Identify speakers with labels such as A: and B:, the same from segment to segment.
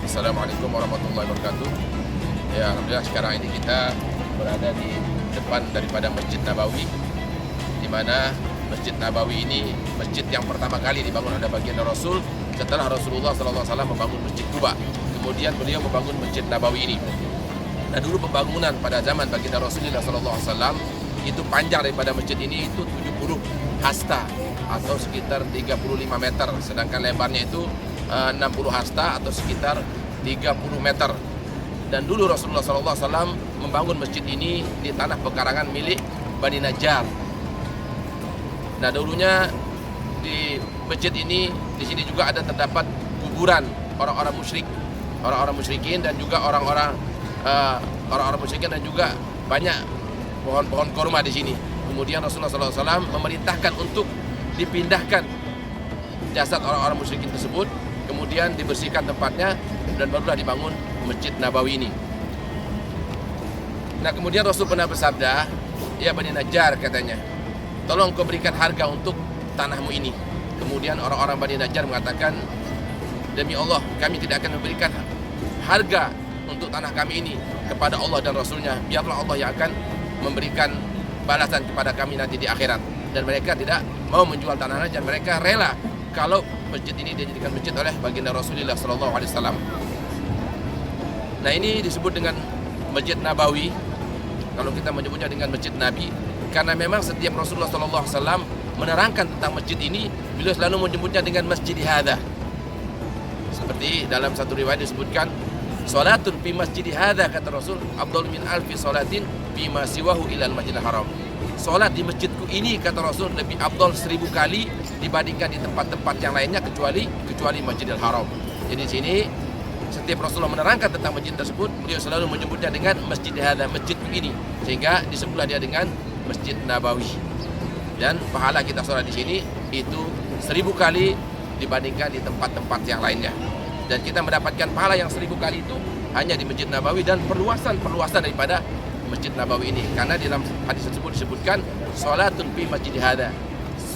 A: Assalamualaikum warahmatullahi wabarakatuh. Ya, alhamdulillah sekarang ini kita berada di depan daripada Masjid Nabawi, di mana Masjid Nabawi ini masjid yang pertama kali dibangun oleh baginda Rasul setelah Rasulullah SAW membangun Masjid Quba. Kemudian beliau membangun Masjid Nabawi ini. Nah, dulu pembangunan pada zaman baginda Rasulullah SAW itu panjang daripada masjid ini itu 70 hasta atau sekitar 35 meter, sedangkan lebarnya itu 60 hasta atau sekitar 30 meter. Dan dulu Rasulullah SAW membangun masjid ini di tanah pekarangan milik Bani Najjar. Nah, dulunya di masjid ini, di sini juga ada terdapat kuburan orang-orang musyrik, orang-orang musyrikin dan juga orang-orang musyrikin, dan juga banyak pohon-pohon kurma di sini. Kemudian Rasulullah SAW memerintahkan untuk dipindahkan jasad orang-orang musyrikin tersebut, kemudian dibersihkan tempatnya, dan barulah dibangun Masjid Nabawi ini. Nah, kemudian Rasul pernah bersabda, ya Bani Najjar, katanya, tolong kau berikan harga untuk tanahmu ini. Kemudian orang-orang Bani Najjar mengatakan, demi Allah, kami tidak akan memberikan harga untuk tanah kami ini kepada Allah dan Rasulnya. Biarlah Allah yang akan memberikan balasan kepada kami nanti di akhirat. Dan mereka tidak mau menjual tanah Najjar. Mereka rela kalau masjid ini dijadikan masjid oleh baginda Rasulullah SAW. Nah, ini disebut dengan Masjid Nabawi, kalau kita menyebutnya dengan Masjid Nabi, karena memang setiap Rasulullah SAW menerangkan tentang masjid ini, beliau selalu menyebutnya dengan Masjid Hadza. Seperti dalam satu riwayat disebutkan, salatun fi masjid hadza, kata Rasul, afdal min alfi salatin fi ma siwahu ilal masjidil haram. Salat di masjidku ini, kata Rasul, lebih afdal 1000 kali dibandingkan di tempat-tempat yang lainnya kecuali Masjidil Haram. Jadi di sini setiap Rasulullah menerangkan tentang masjid tersebut, beliau selalu menyebutnya dengan Masjid Hadza, masjidku ini, sehingga disebutlah dia dengan Masjid Nabawi. Dan pahala kita sholat di sini itu 1000 kali dibandingkan di tempat-tempat yang lainnya. Dan kita mendapatkan pahala yang 1000 kali itu hanya di Masjid Nabawi dan perluasan daripada Masjid Nabawi ini. Karena di dalam hadis tersebut disebutkan sholatun fi masjid hadza.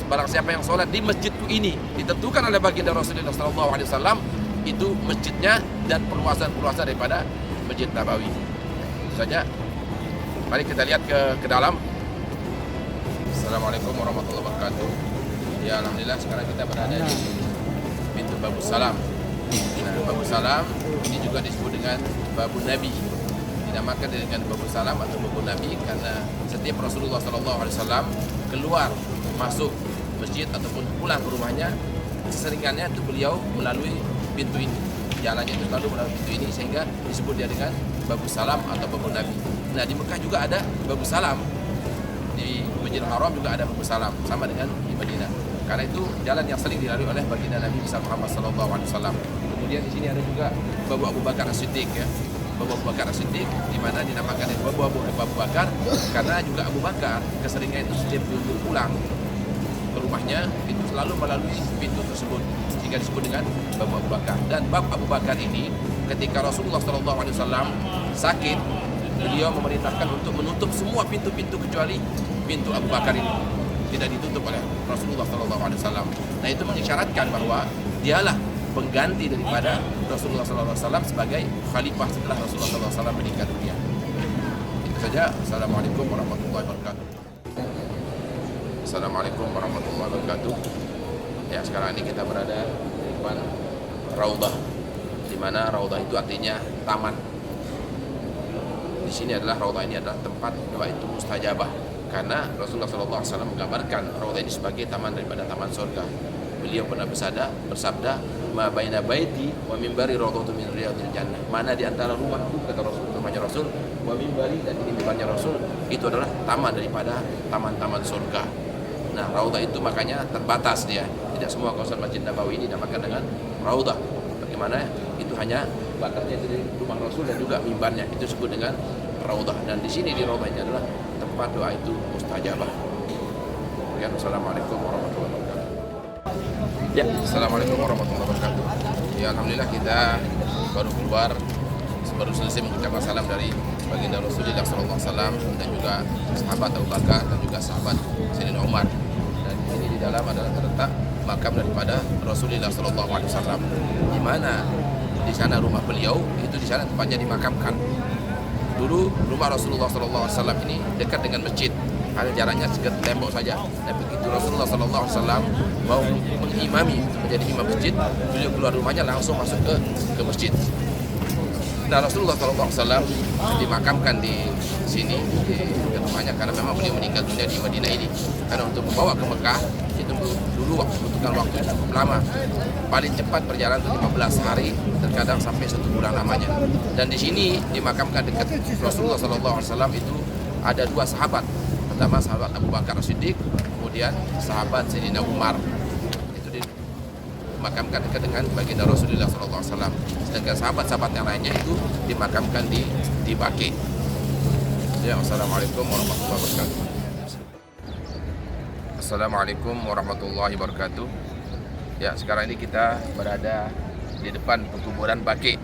A: Barang siapa yang sholat di masjidku ini, ditentukan oleh baginda Rasulullah SAW, itu masjidnya dan perluasan daripada Masjid Nabawi. Itu saja. Mari kita lihat ke dalam. Assalamualaikum warahmatullahi wabarakatuh. Ya, alhamdulillah sekarang kita berada di pintu Babus Salam. Nah, Babus Salam ini juga disebut dengan Babun Nabi. Dinamakan dengan Babus Salam atau Babun Nabi karena setiap Rasulullah SAW keluar masuk masjid ataupun pulang ke rumahnya, keseringannya itu beliau melalui pintu ini. Jalannya itu selalu melalui pintu ini, sehingga disebut dia dengan Babus Salam atau Babun Nabi. Nah, di Mekah juga ada Babus Salam, di Masjidil Haram juga ada Babus Salam, sama dengan di Madinah. Karena itu jalan yang sering dilalui oleh baginda Nabi besar Muhammad SAW. Kemudian di sini ada juga Babu Abu Bakar As-Siddiq, ya. Babu Abu Bakar As-Siddiq, di mana dinamakan Babu Abu Bakar karena juga Abu Bakar keseringan itu setiap pulang ke rumahnya itu selalu melalui pintu tersebut, sehingga disebut dengan Bab Abu Bakar. Dan Bab Abu Bakar ini ketika Rasulullah SAW sakit, beliau memerintahkan untuk menutup semua pintu-pintu kecuali pintu Abu Bakar ini, tidak ditutup oleh Rasulullah SAW. Nah, itu mengisyaratkan bahwa dialah pengganti daripada Rasulullah SAW sebagai khalifah setelah Rasulullah SAW meninggal dunia. Itu saja. Assalamualaikum warahmatullahi wabarakatuh. Assalamualaikum warahmatullahi wabarakatuh. Ya, sekarang ini kita berada di depan Raudhah, di mana Raudhah itu artinya taman. Di sini adalah Raudhah ini adalah tempat doa itu mustajabah, karena Rasulullah SAW menggambarkan Raudhah ini sebagai taman daripada taman surga. Beliau pernah bersabda, ma baina baiti wa mimbari raudhatun min riyadil jannah. Mana di antara rumahku, kata Rasul, rumahnya Rasul, wa mimbari, dan ini mimbarnya Rasul, itu adalah taman daripada taman-taman surga. Nah, Raudhah itu makanya terbatas dia. Tidak semua kawasan Masjid Nabawi ini dinamakan dengan Raudhah. Bagaimana itu hanya batasnya dari rumah Rasul dan juga mimbarnya, itu disebut dengan Raudhah. Dan di sini di Raudhah ini adalah tempat doa itu mustajabah. Ya, Assalamualaikum warahmatullahi wabarakatuh. Ya, Assalamualaikum warahmatullahi wabarakatuh. Ya, alhamdulillah kita baru selesai mengucapkan salam dari baginda Rasulullah SAW dan juga sahabat Abu Bakar dan juga sahabat Sayyidina Umar. Dan ini di dalam adalah terletak makam daripada Rasulullah SAW, di mana di sana rumah beliau, itu di sana tempatnya dimakamkan. Dulu rumah Rasulullah SAW ini dekat dengan masjid, hanya jaraknya sekitar tembok saja. Dan begitu Rasulullah SAW mau mengimami menjadi imam masjid, beliau keluar rumahnya langsung masuk ke masjid. Nah, Rasulullah SAW dimakamkan di sini di rumahnya karena memang beliau meninggal dunia di Madinah ini. Karena untuk membawa ke Mekah itu dulu membutuhkan waktu yang cukup lama. Paling cepat perjalanan itu 15 hari, terkadang sampai 1 bulan lamanya. Dan di sini dimakamkan dekat Rasulullah SAW itu ada 2 sahabat. Pertama sahabat Abu Bakar As-Siddiq, kemudian sahabat Sayyidina Umar. Dimakamkan dekat dengan baginda Rasulullah SAW. Sedangkan sahabat-sahabat yang lainnya itu dimakamkan di Baqi. Ya, Assalamualaikum warahmatullahi wabarakatuh. Assalamualaikum warahmatullahi wabarakatuh. Ya, sekarang ini kita berada di depan pekuburan Baqi.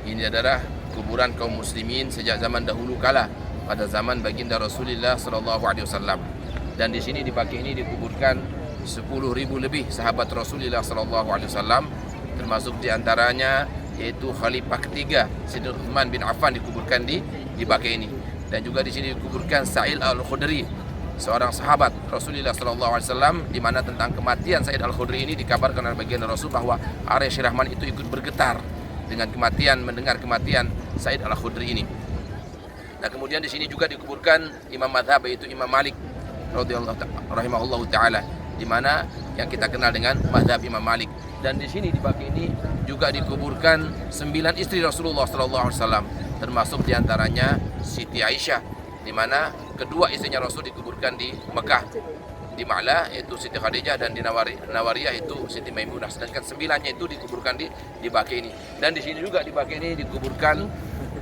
A: Ini adalah kuburan kaum muslimin sejak zaman dahulu kala, pada zaman baginda Rasulullah SAW. Dan di sini di Baqi ini dikuburkan 10.000 lebih sahabat Rasulullah SAW, termasuk diantaranya yaitu Khalifah ketiga Sayyidina Utsman bin Affan dikuburkan di Baqi ini. Dan juga di sini dikuburkan Sa'id Al-Khudri, seorang sahabat Rasulullah SAW, di mana tentang kematian Sa'id Al-Khudri ini dikabarkan oleh baginda Rasul bahwa Arasy Rahman itu ikut bergetar dengan mendengar kematian Sa'id Al-Khudri ini. Nah, kemudian di sini juga dikuburkan imam mazhab yaitu Imam Malik rahimahullahu taala, di mana yang kita kenal dengan mazhab Imam Malik. Dan di sini di Baqi ini juga dikuburkan 9 istri Rasulullah SAW, termasuk diantaranya Siti Aisyah, di mana kedua istrinya Rasul dikuburkan di Mekah, di Ma'la yaitu Siti Khadijah, dan di Nawariyah itu Siti Maimunah. Sedangkan 9-nya itu dikuburkan di Baqi ini. Dan di sini juga di Baqi ini dikuburkan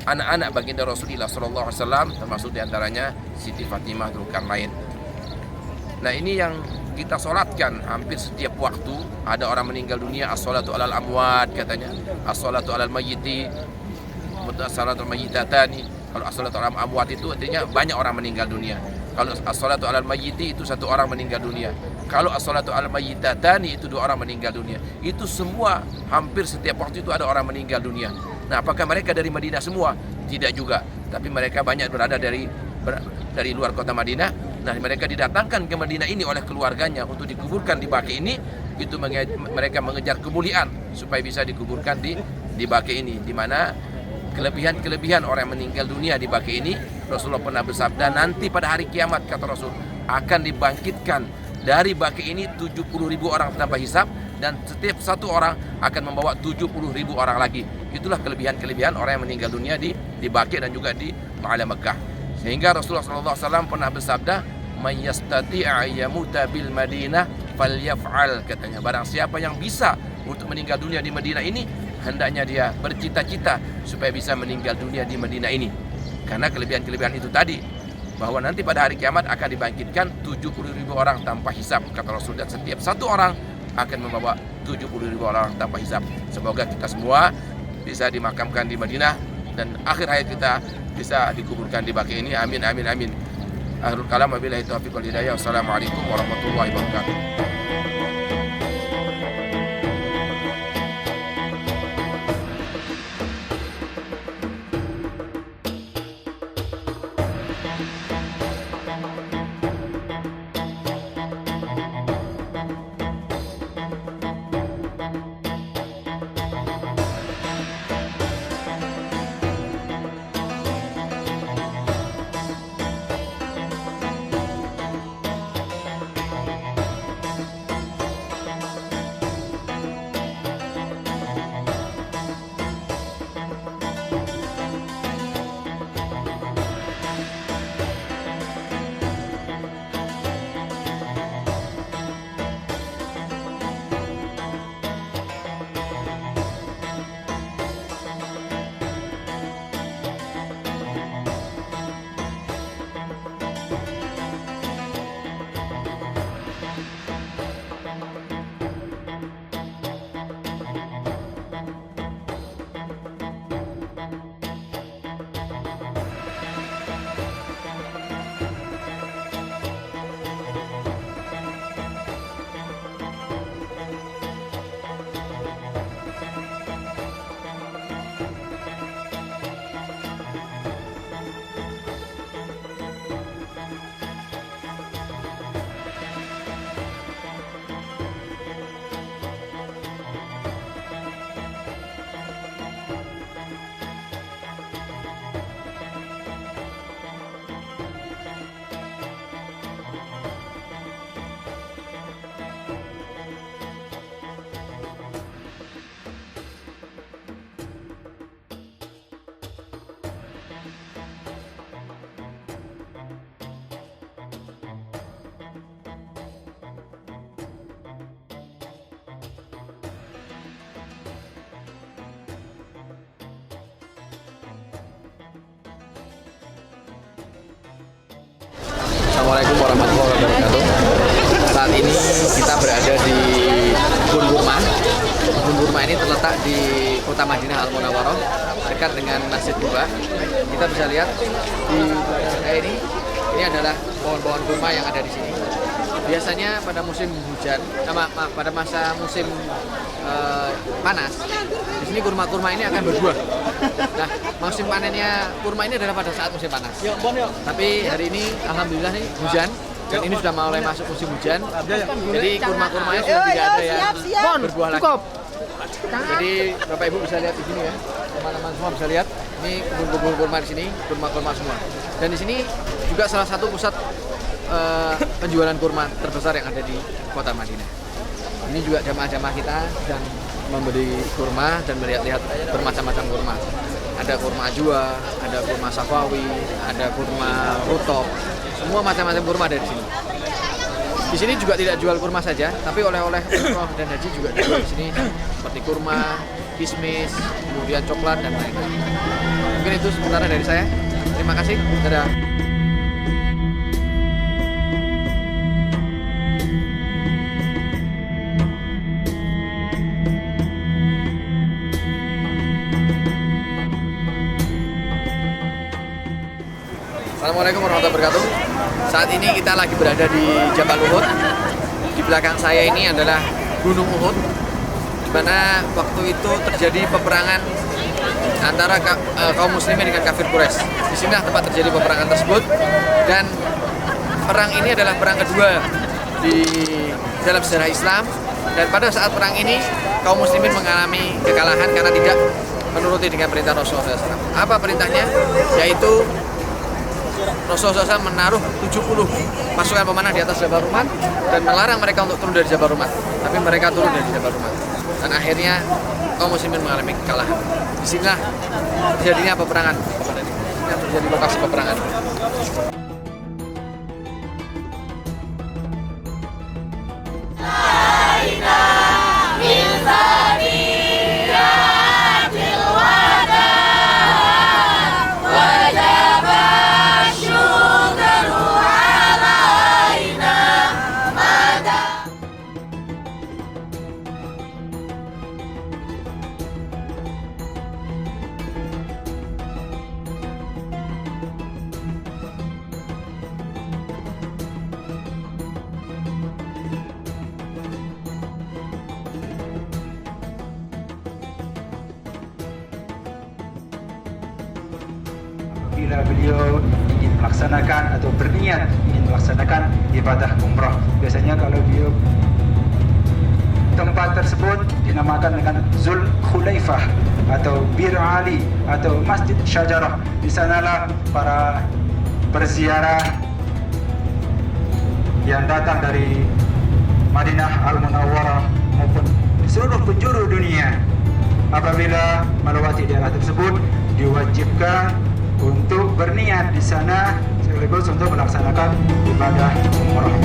A: anak-anak baginda Rasulullah SAW, termasuk diantaranya Siti Fatimah Dzulkarnain. Nah, ini yang kita solatkan hampir setiap waktu. Ada orang meninggal dunia, as-salatu alal amwat katanya, as-salatu alal mayyiti, as-salatu alal mayyitatani. Kalau as-salatu alal amwat itu artinya banyak orang meninggal dunia. Kalau as-salatu alal mayyiti itu 1 orang meninggal dunia. Kalau as-salatu alal mayyitatani itu 2 orang meninggal dunia. Itu semua hampir setiap waktu itu ada orang meninggal dunia. Nah, apakah mereka dari Madinah semua? Tidak juga, tapi mereka banyak berada dari luar kota Madinah. Nah, mereka didatangkan ke Madinah ini oleh keluarganya untuk dikuburkan di Baqi ini. Itu mereka mengejar kemuliaan supaya bisa dikuburkan di Baqi ini, di mana kelebihan orang yang meninggal dunia di Baqi ini, Rasulullah pernah bersabda, nanti pada hari kiamat kata Rasul akan dibangkitkan dari Baqi ini 70.000 orang tanpa hisab, dan setiap 1 orang akan membawa 70.000 orang lagi. Itulah kelebihan orang yang meninggal dunia di Baqi dan juga di Ma'la Mekah. Sehingga Rasulullah SAW pernah bersabda, "May yastati'a yamuta bil Madinah falyaf'al," katanya, barang siapa yang bisa untuk meninggal dunia di Madinah ini, hendaknya dia bercita-cita supaya bisa meninggal dunia di Madinah ini. Karena kelebihan-kelebihan itu tadi, bahwa nanti pada hari kiamat akan dibangkitkan 70.000 orang tanpa hisab, kata Rasul, dan setiap 1 orang akan membawa 70.000 orang tanpa hisab. Semoga kita semua bisa dimakamkan di Madinah dan akhir hayat kita bisa dikuburkan di Baqi ini. Amin amin amin. Akhirul kalam, wabillahi taufiq wal hidayah. Wassalamualaikum warahmatullahi wabarakatuh.
B: Assalamualaikum warahmatullahi wabarakatuh. Saat ini kita berada di kebun kurma. Kebun kurma ini terletak di kota Madinah Al Munawwaroh, dekat dengan Masjid Quba. Kita bisa lihat di belakang saya ini adalah pohon-pohon kurma yang ada di sini. Biasanya pada musim hujan, pada masa musim panas, di sini kurma-kurma ini akan berbuah. Nah, musim panennya kurma ini adalah pada saat musim panas. Tapi hari ini alhamdulillah nih hujan dan ini sudah mulai masuk musim hujan. Jadi kurma-kurmanya sudah tidak ada yang berbuah lagi. Jadi Bapak Ibu bisa lihat di sini ya, teman-teman semua bisa lihat. Ini kebun-kebun kurma di sini, kurma-kurma semua. Dan di sini juga salah satu pusat penjualan kurma terbesar yang ada di kota Madinah. Ini juga jamaah-jamaah kita sedang membeli kurma dan melihat-lihat bermacam-macam kurma. Ada kurma ajwa, ada kurma safawi, ada kurma rutop, semua macam-macam kurma ada di sini. Di sini juga tidak jual kurma saja, tapi oleh-oleh umroh dan haji juga dijual di sini, seperti kurma, kismis, kemudian coklat dan lain-lain. Mungkin itu sementara dari saya. Terima kasih. Dadah. Assalamualaikum warahmatullahi wabarakatuh. Saat ini kita lagi berada di Jabal Uhud. Di belakang saya ini adalah Gunung Uhud, di mana waktu itu terjadi peperangan antara kaum muslimin dengan kafir Quraisy. Di sinilah tempat terjadi peperangan tersebut, dan perang ini adalah perang kedua di dalam sejarah Islam. Dan pada saat perang ini kaum muslimin mengalami kekalahan karena tidak menuruti dengan perintah Rasulullah SAW. Apa perintahnya? Yaitu Rasulullah SAW menaruh 70 pasukan pemanah di atas Jabal Rumah dan melarang mereka untuk turun dari Jabal Rumah. Tapi mereka turun dari Jabal Rumah. Dan akhirnya kaum muslimin mengalami kekalahan. Disinilah terjadinya peperangan. Disinilah terjadi lokasi peperangan.
C: Bila beliau ingin melaksanakan atau berniat ingin melaksanakan ibadah umrah, biasanya kalau beliau tempat tersebut dinamakan dengan Zul Khulaifah atau Bir Ali atau Masjid Syajarah. Di sanalah para berziarah yang datang dari Madinah Al Munawwarah maupun seluruh penjuru dunia, apabila melewati daerah tersebut diwajibkan untuk berniat di sana sekaligus untuk melaksanakan ibadah umrah.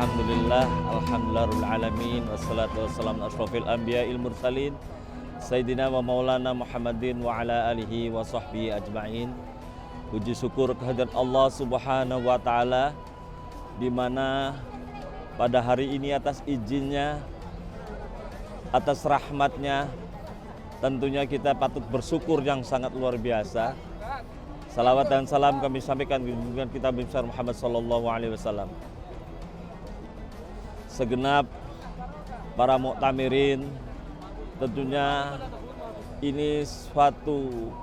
D: Alhamdulillah, alhamdulillahirabbil alamin, wassalatu wassalamu ala asyrofil anbiya'il mursalin Sayyidina wa maulana Muhammadin wa ala alihi wa sahbihi ajma'in. Puji syukur kehadirat Allah Subhanahu wa taala, di mana pada hari ini atas izinnya, atas rahmatnya, tentunya kita patut bersyukur yang sangat luar biasa. Salawat dan salam kami sampaikan dengan kita besar Muhammad sallallahu alaihi wasallam. Segenap para muktamirin, tentunya ini suatu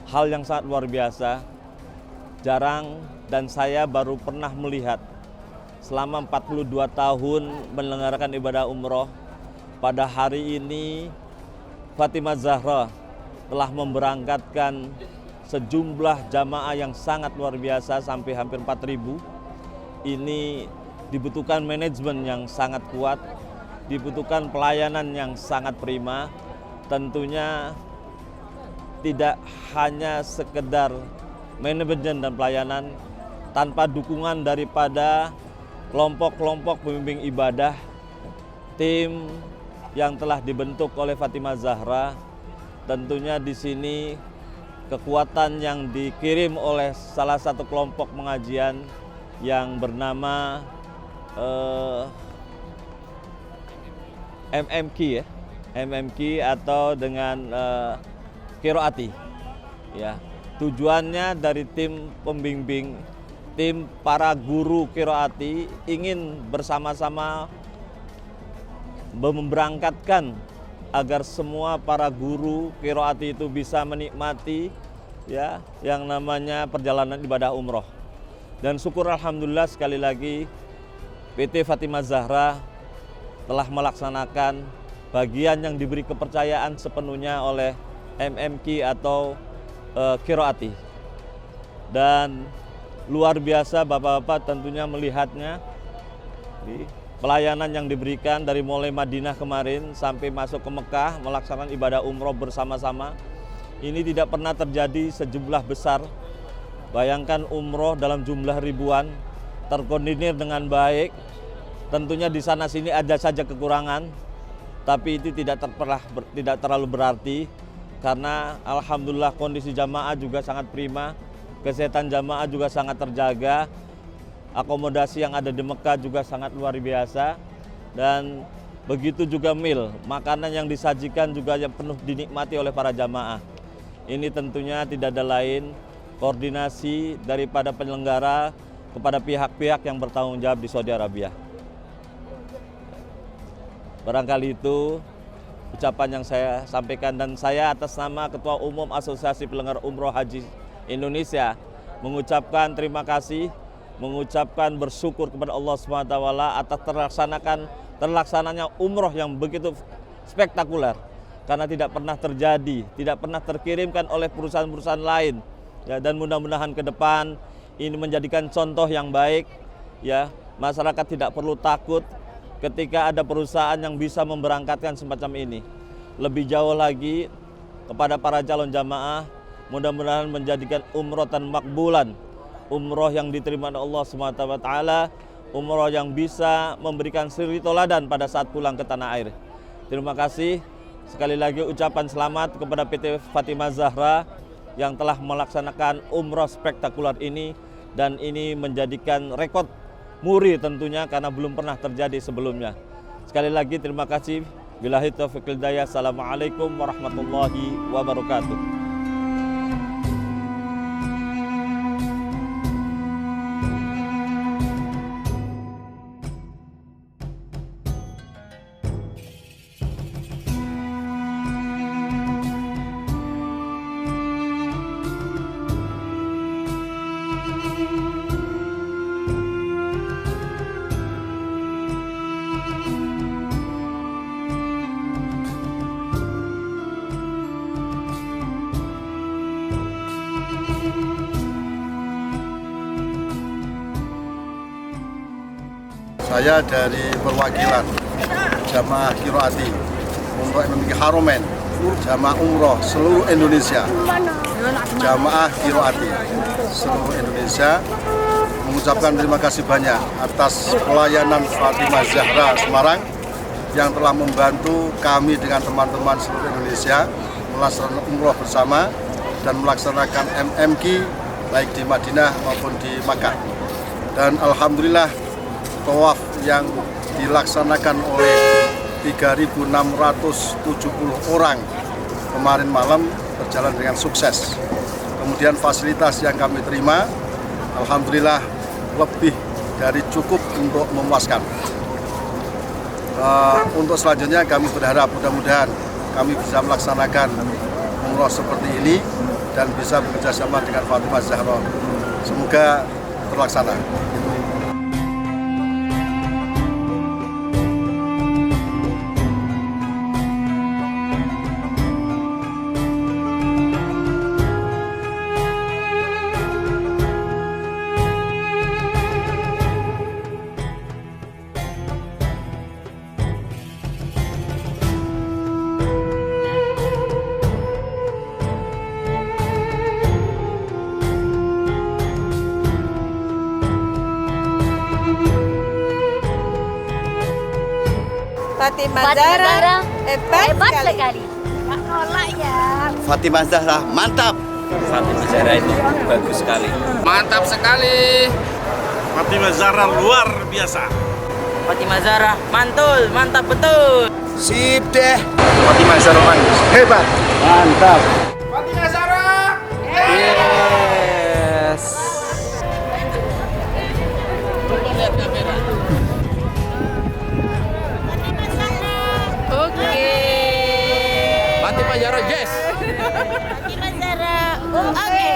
D: hal yang sangat luar biasa. Jarang dan saya baru pernah melihat selama 42 tahun menyelenggarakan ibadah umroh. Pada hari ini Fatimah Zahra telah memberangkatkan sejumlah jamaah yang sangat luar biasa sampai hampir 4.000. Ini dibutuhkan manajemen yang sangat kuat, dibutuhkan pelayanan yang sangat prima. Tentunya tidak hanya sekedar manajemen dan pelayanan, tanpa dukungan daripada kelompok-kelompok pembimbing ibadah, tim yang telah dibentuk oleh Fatimah Zahra. Tentunya di sini kekuatan yang dikirim oleh salah satu kelompok pengajian yang bernama MMQ ya, MMQ atau dengan Qiraati ya. Tujuannya dari tim pembimbing, tim para guru Qiraati ingin bersama-sama memberangkatkan agar semua para guru Qiraati itu bisa menikmati ya yang namanya perjalanan ibadah umroh. Dan syukur alhamdulillah sekali lagi PT Fatimah Zahra telah melaksanakan bagian yang diberi kepercayaan sepenuhnya oleh MMQ atau Qiraati. Dan luar biasa Bapak-bapak tentunya melihatnya di pelayanan yang diberikan dari mulai Madinah kemarin sampai masuk ke Mekah melaksanakan ibadah umroh bersama-sama. Ini tidak pernah terjadi sejumlah besar. Bayangkan umroh dalam jumlah ribuan, terkoordinir dengan baik. Tentunya di sana sini ada saja kekurangan, tapi itu tidak terlalu berarti karena alhamdulillah kondisi jamaah juga sangat prima, kesehatan jamaah juga sangat terjaga. Akomodasi yang ada di Mekah juga sangat luar biasa, dan begitu juga makanan yang disajikan juga yang penuh dinikmati oleh para jamaah. Ini tentunya tidak ada lain koordinasi daripada penyelenggara kepada pihak-pihak yang bertanggung jawab di Saudi Arabia. Barangkali itu ucapan yang saya sampaikan, dan saya atas nama Ketua Umum Asosiasi Penyelenggara Umroh Haji Indonesia mengucapkan terima kasih, mengucapkan bersyukur kepada Allah SWT atas terlaksananya umroh yang begitu spektakuler, karena tidak pernah terjadi, tidak pernah terkirimkan oleh perusahaan-perusahaan lain ya. Dan mudah-mudahan ke depan ini menjadikan contoh yang baik ya. Masyarakat tidak perlu takut ketika ada perusahaan yang bisa memberangkatkan semacam ini. Lebih jauh lagi kepada para calon jamaah, mudah-mudahan menjadikan umroh tan makbulan, umroh yang diterima oleh Allah SWT, umroh yang bisa memberikan suri toladan pada saat pulang ke tanah air. Terima kasih. Sekali lagi ucapan selamat kepada PT Fatimah Zahra yang telah melaksanakan umroh spektakuler ini, dan ini menjadikan rekor muri tentunya karena belum pernah terjadi sebelumnya. Sekali lagi terima kasih. Billahi taufiq wal hidayah. Assalamualaikum warahmatullahi wabarakatuh.
E: Saya dari perwakilan jamaah Qiraati Umroh MMQ Haromen, jamaah umroh seluruh Indonesia, jamaah Qiraati seluruh Indonesia mengucapkan terima kasih banyak atas pelayanan Fatimah Zahra Semarang yang telah membantu kami dengan teman-teman seluruh Indonesia melaksanakan umroh bersama dan melaksanakan MMQ baik di Madinah maupun di Makkah. Dan alhamdulillah tawaf yang dilaksanakan oleh 3.670 orang kemarin malam berjalan dengan sukses. Kemudian fasilitas yang kami terima alhamdulillah lebih dari cukup untuk memuaskan. Untuk selanjutnya kami berharap mudah-mudahan kami bisa melaksanakan umroh seperti ini dan bisa bekerjasama dengan Fatimah Zahra. Semoga terlaksana.
F: Fatimah Zahra hebat sekali. Nggak nolak ya.
E: Fatimah Zahra mantap.
G: Fatimah Zahra itu bagus sekali.
A: Mantap sekali.
G: Fatimah Zahra luar biasa.
H: Fatimah Zahra mantul, mantap betul.
E: Sip deh. Fatimah Zahra hebat. Mantap.
A: Fatimah Zahra.
B: Yes.
F: Oke.
A: Fatimah Zahra, yes.
F: Fatimah Zahra. Oke.